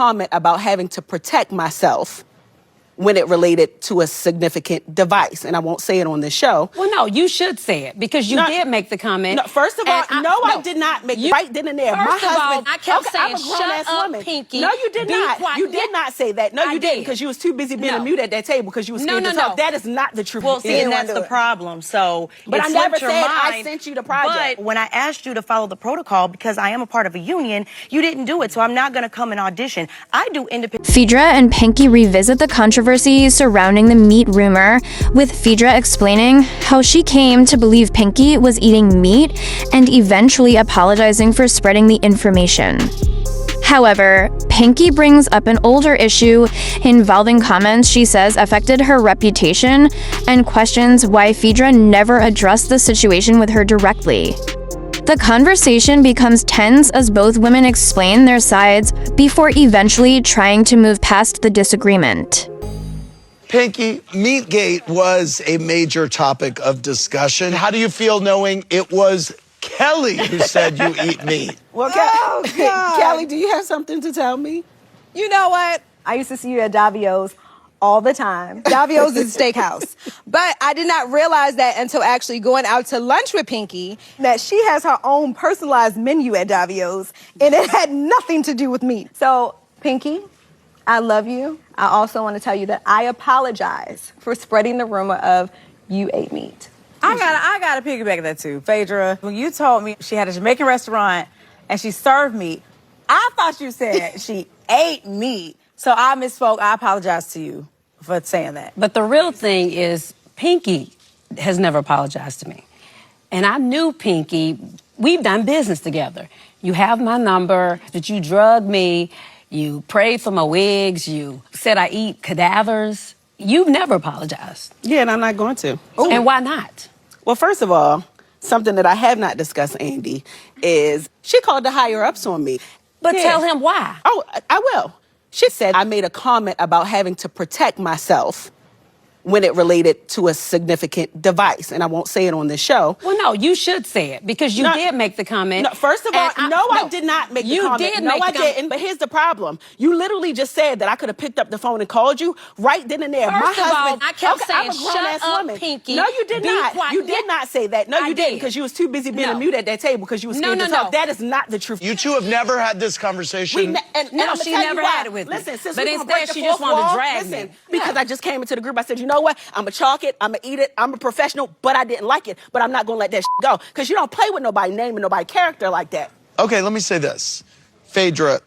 comment about having to protect myself when it related to a significant device. And I won't say it on this show. Well, no, you should say it because you did make the comment. No, first of all, I did not make it right then and there. First My husband, I kept saying, I'm a grown-ass shut up, woman. Pinky. No, you did not. Quiet. You did not say that. No, you didn't, because you was too busy being a mute at that table because you was scared to talk. That is not the truth. Well, see, and that's the problem. So, but I never said I sent you the project. But when I asked you to follow the protocol, because I am a part of a union, you didn't do it. So I'm not going to come and audition. I do independent. Phaedra and Pinky revisit the controversy surrounding the meat rumor, with Phaedra explaining how she came to believe Pinky was eating meat and eventually apologizing for spreading the information. However, Pinky brings up an older issue involving comments she says affected her reputation and questions why Phaedra never addressed the situation with her directly. The conversation becomes tense as both women explain their sides before eventually trying to move past the disagreement. Pinky, Meatgate was a major topic of discussion. How do you feel knowing it was Kelly who said you eat meat? Well, Kelly, do you have something to tell me? You know what? I used to see you at Davio's all the time. Davio's is a steakhouse. But I did not realize that until actually going out to lunch with Pinky, that she has her own personalized menu at Davio's, and it had nothing to do with meat. So, Pinky, I love you. I also want to tell you that I apologize for spreading the rumor of you ate meat. I gotta piggyback that too. Phaedra, when you told me she had a Jamaican restaurant and she served meat, I thought you said she ate meat. So I misspoke. I apologize to you for saying that. But the real thing is Pinky has never apologized to me. And I knew Pinky. We've done business together. You have my number, that you drugged me. You prayed for my wigs. You said I eat cadavers. You've never apologized. Yeah, and I'm not going to. Ooh. And why not? Well, first of all, something that I have not discussed, Andy, is she called the higher-ups on me. But tell him why. Oh, I will. She said I made a comment about having to protect myself when it related to a significant device. And I won't say it on this show. Well, no, you should say it because you did make the comment. No, first of all, I did not make the comment. You did No, make I the comment. didn't. But here's the problem. You literally just said that I could have picked up the phone and called you right then and there. First My of husband, all, I kept saying, I'm a grown-ass shut up, woman. Pinky. No, you did not. Quiet. You did not say that. No, you didn't, because you was too busy being a mute at that table because you was scared to talk. That is not the truth. You two have never had this conversation. No, she never had it with me. Listen, since but we instead she just wanted to drag me. Because I just came into the group, I said, you know what? I'm going to chalk it. I'm going to eat it. I'm a professional, but I didn't like it. But I'm not going to let that go. Because you don't play with nobody's name and nobody's character like that. Okay, let me say this. Phaedra,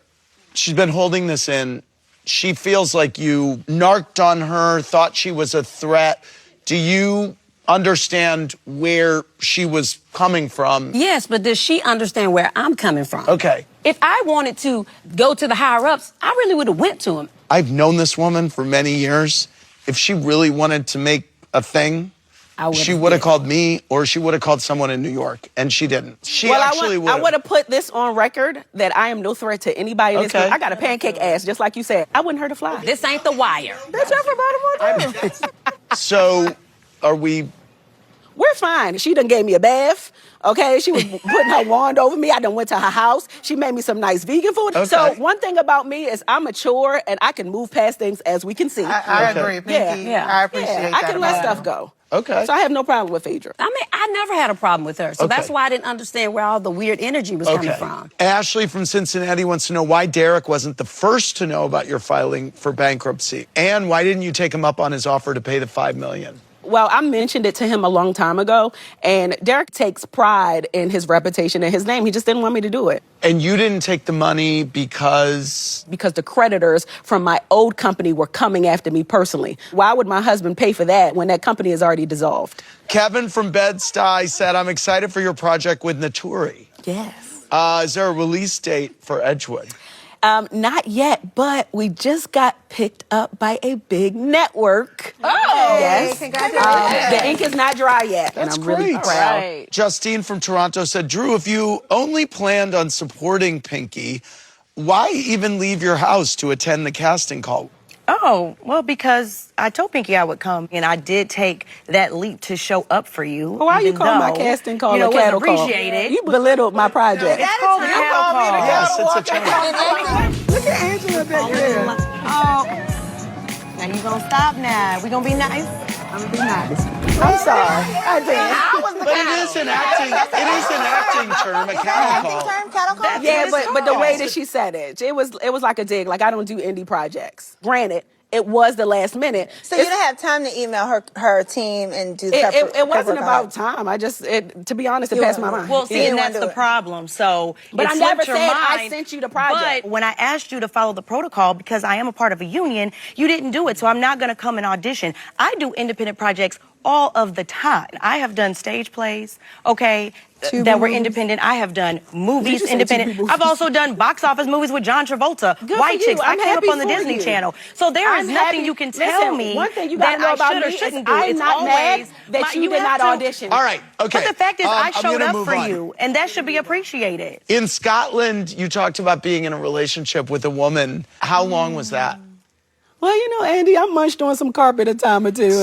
she's been holding this in. She feels like you narked on her, thought she was a threat. Do you understand where she was coming from? Yes, but does she understand where I'm coming from? Okay. If I wanted to go to the higher-ups, I really would have went to them. I've known this woman for many years. If she really wanted to make a thing, she would have called me or she would have called someone in New York, and she didn't. She actually would. I would have put this on record that I am no threat to anybody in this room. I got a pancake ass, just like you said. I wouldn't hurt a fly. This ain't The Wire. That's everybody want to. So, are we... We're fine. She done gave me a bath, okay? She was putting her wand over me. I done went to her house. She made me some nice vegan food. Okay. So one thing about me is I'm mature and I can move past things, as we can see. I agree, Pinky. Yeah. I appreciate that. I can let stuff go. Okay. So I have no problem with Phaedra. I mean, I never had a problem with her. So that's why I didn't understand where all the weird energy was coming from. Ashley from Cincinnati wants to know why Derek wasn't the first to know about your filing for bankruptcy. And why didn't you take him up on his offer to pay the $5 million? Well, I mentioned it to him a long time ago, and Derek takes pride in his reputation and his name. He just didn't want me to do it. And you didn't take the money because... Because the creditors from my old company were coming after me personally. Why would my husband pay for that when that company is already dissolved? Kevin from Bed-Stuy said, I'm excited for your project with Naturi. Yes. Is there a release date for Edgewood? Not yet, but we just got picked up by a big network. Oh, yes. Congratulations. The ink is not dry yet, That's and I'm really great. proud. Right. Justine from Toronto said, Drew, if you only planned on supporting Pinky, why even leave your house to attend the casting call? Oh, well, because I told Pinky I would come, and I did take that leap to show up for you. Well, why you call my casting call a cattle call? You belittled my project. It's called a cattle call. Yes, it's a term. Look at Angela back You gonna stop now? We gonna be nice? I'm gonna be nice. I'm sorry. I did. But it is an acting term, a cattle call. Yeah, but the way that she said it was like a dig. Like, I don't do indie projects. Granted, it was the last minute. So you didn't have time to email her team and do separate. It wasn't about time. To be honest, it passed my mind. Well, see, and that's the problem. So, but I never said I sent you the project. But when I asked you to follow the protocol, because I am a part of a union, you didn't do it. So I'm not going to come and audition. I do independent projects all of the time. I have done stage plays, that were independent. I have done movies independent. I've also done box office movies with John Travolta, White Chicks. I came up on the Disney Channel. So there is nothing you can tell me one thing you gotta know about me is I'm not mad that you did not audition. All right, okay. But the fact is, I showed up for on. you, and that should be appreciated. In Scotland, you talked about being in a relationship with a woman. How long was that? Well, you know, Andy, I munched on some carpet a time or two.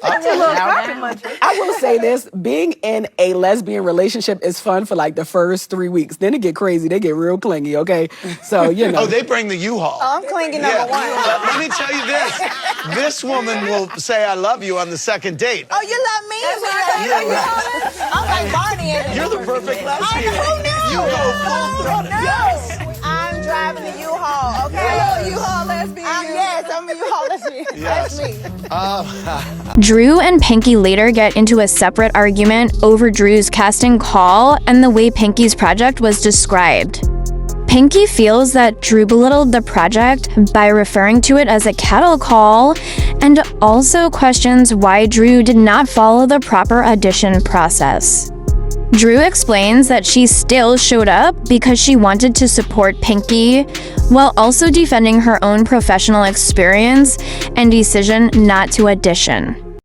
I will say this, being in a lesbian relationship is fun for like the first 3 weeks. Then it get crazy. They get real clingy, okay? So, you know. Oh, they bring the U-Haul. Oh, I'm clingy number one. Let me tell you this. This woman will say, I love you on the second date. Oh, you love me? I'm like Barney. You're the perfect lesbian. Who knew? You go full throttle. Yes. I'm driving the U-Haul, okay? U-Haul lesbian. I'm a U-Haul lesbian. Yes. That's me. Drew and Pinky later get into a separate argument over Drew's casting call and the way Pinky's project was described. Pinky feels that Drew belittled the project by referring to it as a cattle call, and also questions why Drew did not follow the proper audition process. Drew explains that she still showed up because she wanted to support Pinky, while also defending her own professional experience and decision not to audition.